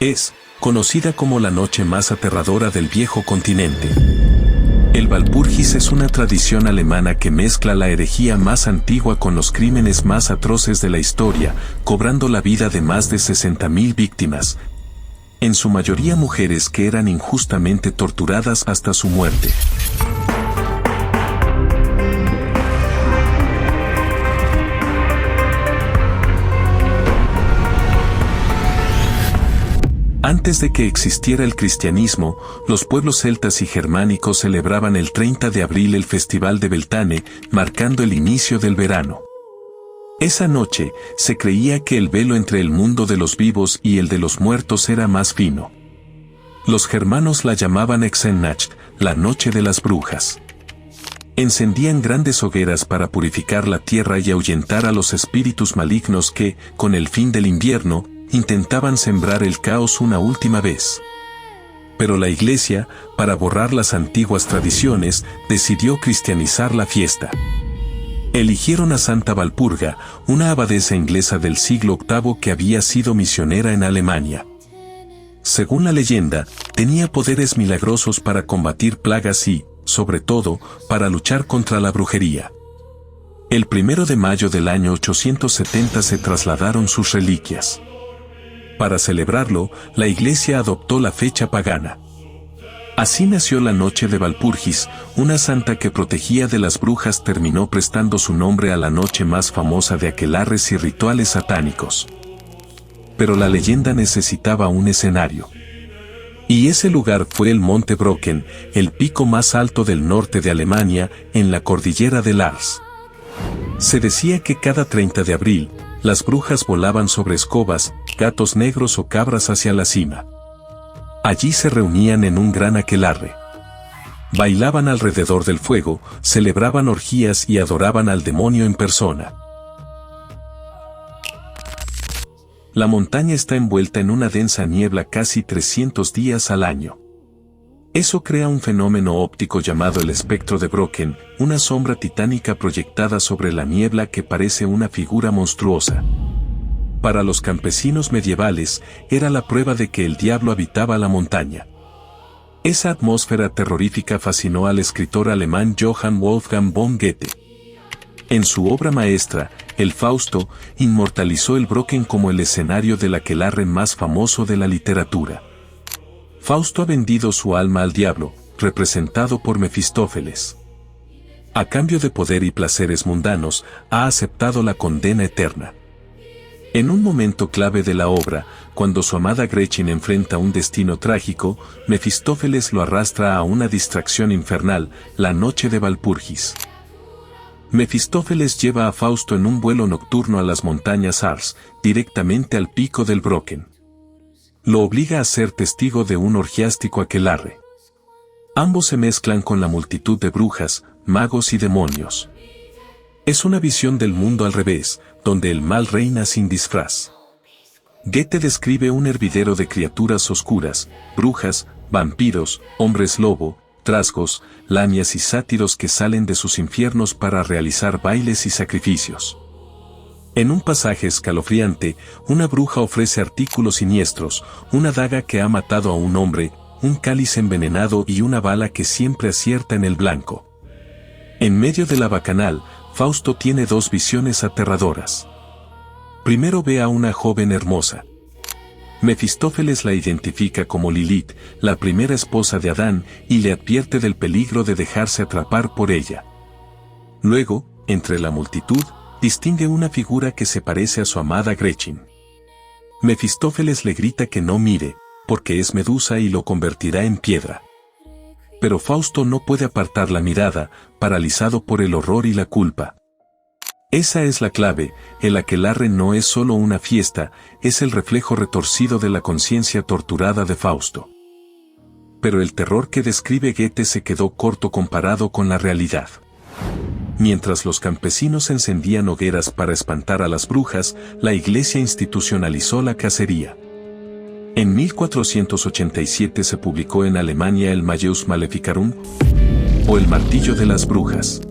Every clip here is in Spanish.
Es conocida como la noche más aterradora del viejo continente. El Walpurgis es una tradición alemana que mezcla la herejía más antigua con los crímenes más atroces de la historia, cobrando la vida de más de 60.000 víctimas, en su mayoría mujeres que eran injustamente torturadas hasta su muerte. Antes de que existiera el cristianismo, los pueblos celtas y germánicos celebraban el 30 de abril el Festival de Beltane, marcando el inicio del verano. Esa noche, se creía que el velo entre el mundo de los vivos y el de los muertos era más fino. Los germanos la llamaban Exennacht, la noche de las brujas. Encendían grandes hogueras para purificar la tierra y ahuyentar a los espíritus malignos que, con el fin del invierno, intentaban sembrar el caos una última vez. Pero la Iglesia, para borrar las antiguas tradiciones, decidió cristianizar la fiesta. Eligieron a Santa Walpurga, una abadesa inglesa del siglo VIII que había sido misionera en Alemania. Según la leyenda, tenía poderes milagrosos para combatir plagas y, sobre todo, para luchar contra la brujería. El 1 de mayo del año 870 se trasladaron sus reliquias. Para celebrarlo, la Iglesia adoptó la fecha pagana. Así nació la noche de Walpurgis, una santa que protegía de las brujas terminó prestando su nombre a la noche más famosa de aquelarres y rituales satánicos. Pero la leyenda necesitaba un escenario. Y ese lugar fue el Monte Brocken, el pico más alto del norte de Alemania, en la cordillera de Lars. Se decía que cada 30 de abril, las brujas volaban sobre escobas, gatos negros o cabras hacia la cima. Allí se reunían en un gran aquelarre. Bailaban alrededor del fuego, celebraban orgías y adoraban al demonio en persona. La montaña está envuelta en una densa niebla casi 300 días al año. Eso crea un fenómeno óptico llamado el espectro de Brocken, una sombra titánica proyectada sobre la niebla que parece una figura monstruosa. Para los campesinos medievales, era la prueba de que el diablo habitaba la montaña. Esa atmósfera terrorífica fascinó al escritor alemán Johann Wolfgang von Goethe. En su obra maestra, el Fausto, inmortalizó el Brocken como el escenario del aquelarre más famoso de la literatura. Fausto ha vendido su alma al diablo, representado por Mefistófeles. A cambio de poder y placeres mundanos, ha aceptado la condena eterna. En un momento clave de la obra, cuando su amada Gretchen enfrenta un destino trágico, Mefistófeles lo arrastra a una distracción infernal, la noche de Walpurgis. Mefistófeles lleva a Fausto en un vuelo nocturno a las montañas Ars, directamente al pico del Brocken. Lo obliga a ser testigo de un orgiástico aquelarre. Ambos se mezclan con la multitud de brujas, magos y demonios. Es una visión del mundo al revés, donde el mal reina sin disfraz. Goethe describe un hervidero de criaturas oscuras, brujas, vampiros, hombres lobo, trasgos, lamias y sátiros que salen de sus infiernos para realizar bailes y sacrificios. En un pasaje escalofriante, una bruja ofrece artículos siniestros, una daga que ha matado a un hombre, un cáliz envenenado y una bala que siempre acierta en el blanco. En medio de la bacanal, Fausto tiene dos visiones aterradoras. Primero ve a una joven hermosa. Mefistófeles la identifica como Lilith, la primera esposa de Adán, y le advierte del peligro de dejarse atrapar por ella. Luego, entre la multitud, distingue una figura que se parece a su amada Gretchen. Mefistófeles le grita que no mire, porque es Medusa y lo convertirá en piedra. Pero Fausto no puede apartar la mirada, paralizado por el horror y la culpa. Esa es la clave, el aquelarre no es solo una fiesta, es el reflejo retorcido de la conciencia torturada de Fausto. Pero el terror que describe Goethe se quedó corto comparado con la realidad. Mientras los campesinos encendían hogueras para espantar a las brujas, la Iglesia institucionalizó la cacería. En 1487 se publicó en Alemania el Malleus Maleficarum, o el martillo de las brujas.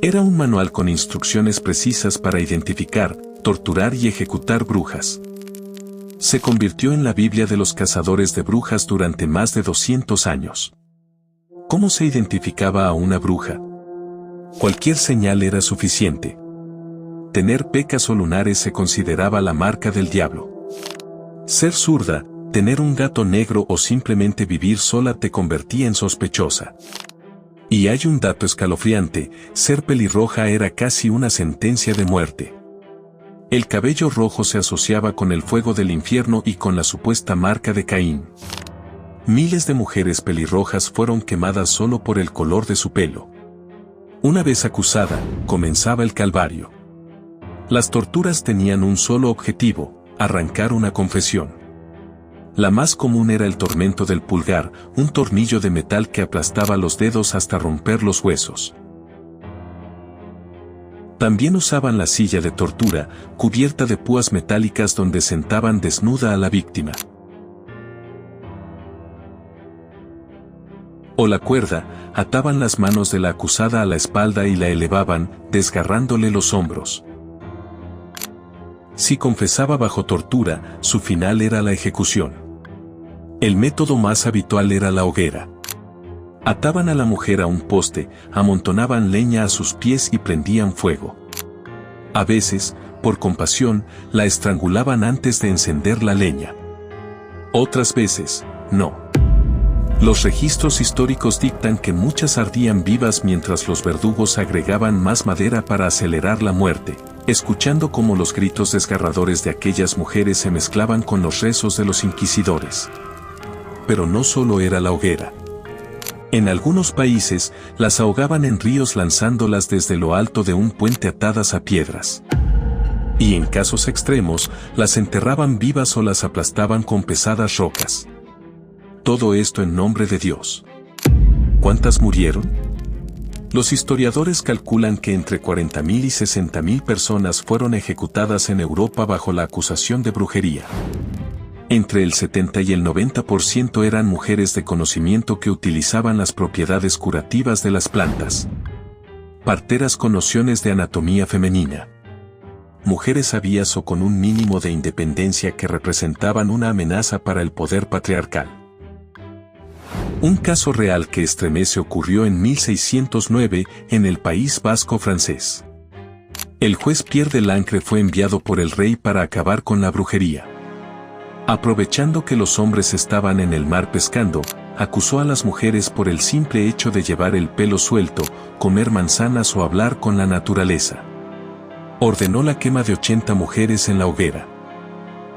Era un manual con instrucciones precisas para identificar, torturar y ejecutar brujas. Se convirtió en la Biblia de los cazadores de brujas durante más de 200 años. ¿Cómo se identificaba a una bruja? Cualquier señal era suficiente. Tener pecas o lunares se consideraba la marca del diablo. Ser zurda, tener un gato negro o simplemente vivir sola te convertía en sospechosa. Y hay un dato escalofriante, ser pelirroja era casi una sentencia de muerte. El cabello rojo se asociaba con el fuego del infierno y con la supuesta marca de Caín. Miles de mujeres pelirrojas fueron quemadas solo por el color de su pelo. Una vez acusada, comenzaba el calvario. Las torturas tenían un solo objetivo, arrancar una confesión. La más común era el tormento del pulgar, un tornillo de metal que aplastaba los dedos hasta romper los huesos. También usaban la silla de tortura, cubierta de púas metálicas donde sentaban desnuda a la víctima. O la cuerda, ataban las manos de la acusada a la espalda y la elevaban, desgarrándole los hombros. Si confesaba bajo tortura, su final era la ejecución. El método más habitual era la hoguera. Ataban a la mujer a un poste, amontonaban leña a sus pies y prendían fuego. A veces, por compasión, la estrangulaban antes de encender la leña. Otras veces, no. Los registros históricos dictan que muchas ardían vivas mientras los verdugos agregaban más madera para acelerar la muerte, escuchando cómo los gritos desgarradores de aquellas mujeres se mezclaban con los rezos de los inquisidores. Pero no solo era la hoguera. En algunos países, las ahogaban en ríos lanzándolas desde lo alto de un puente atadas a piedras. Y en casos extremos, las enterraban vivas o las aplastaban con pesadas rocas. Todo esto en nombre de Dios. ¿Cuántas murieron? Los historiadores calculan que entre 40.000 y 60.000 personas fueron ejecutadas en Europa bajo la acusación de brujería. Entre el 70 y el 90% eran mujeres de conocimiento que utilizaban las propiedades curativas de las plantas. Parteras con nociones de anatomía femenina. Mujeres sabias o con un mínimo de independencia que representaban una amenaza para el poder patriarcal. Un caso real que estremece ocurrió en 1609 en el País Vasco francés. El juez Pierre de Lancre fue enviado por el rey para acabar con la brujería. Aprovechando que los hombres estaban en el mar pescando, acusó a las mujeres por el simple hecho de llevar el pelo suelto, comer manzanas o hablar con la naturaleza. Ordenó la quema de 80 mujeres en la hoguera.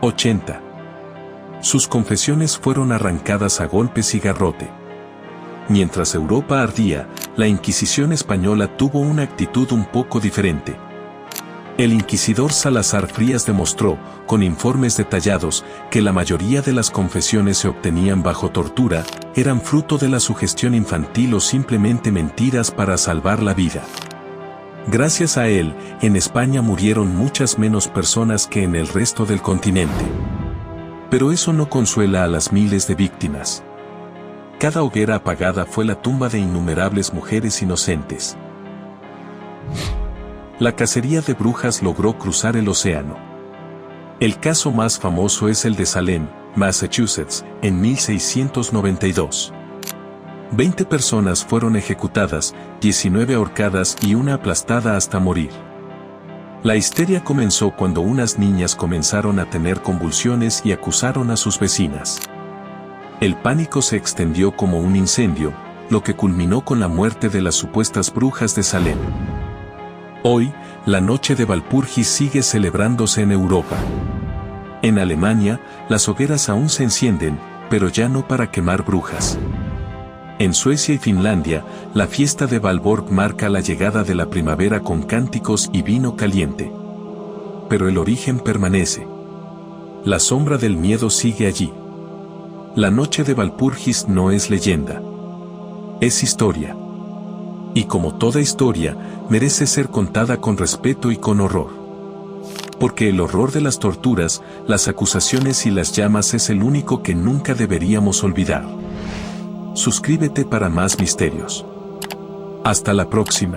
80. Sus confesiones fueron arrancadas a golpes y garrote. Mientras Europa ardía, la Inquisición española tuvo una actitud un poco diferente. El inquisidor Salazar Frías demostró, con informes detallados, que la mayoría de las confesiones se obtenían bajo tortura, eran fruto de la sugestión infantil o simplemente mentiras para salvar la vida. Gracias a él, en España murieron muchas menos personas que en el resto del continente. Pero eso no consuela a las miles de víctimas. Cada hoguera apagada fue la tumba de innumerables mujeres inocentes. La cacería de brujas logró cruzar el océano. El caso más famoso es el de Salem, Massachusetts, en 1692. 20 personas fueron ejecutadas, 19 ahorcadas y una aplastada hasta morir. La histeria comenzó cuando unas niñas comenzaron a tener convulsiones y acusaron a sus vecinas. El pánico se extendió como un incendio, lo que culminó con la muerte de las supuestas brujas de Salem. Hoy, la noche de Walpurgis sigue celebrándose en Europa. En Alemania, las hogueras aún se encienden, pero ya no para quemar brujas. En Suecia y Finlandia, la fiesta de Valborg marca la llegada de la primavera con cánticos y vino caliente. Pero el origen permanece. La sombra del miedo sigue allí. La noche de Walpurgis no es leyenda. Es historia. Y como toda historia, merece ser contada con respeto y con horror. Porque el horror de las torturas, las acusaciones y las llamas es el único que nunca deberíamos olvidar. Suscríbete para más misterios. Hasta la próxima.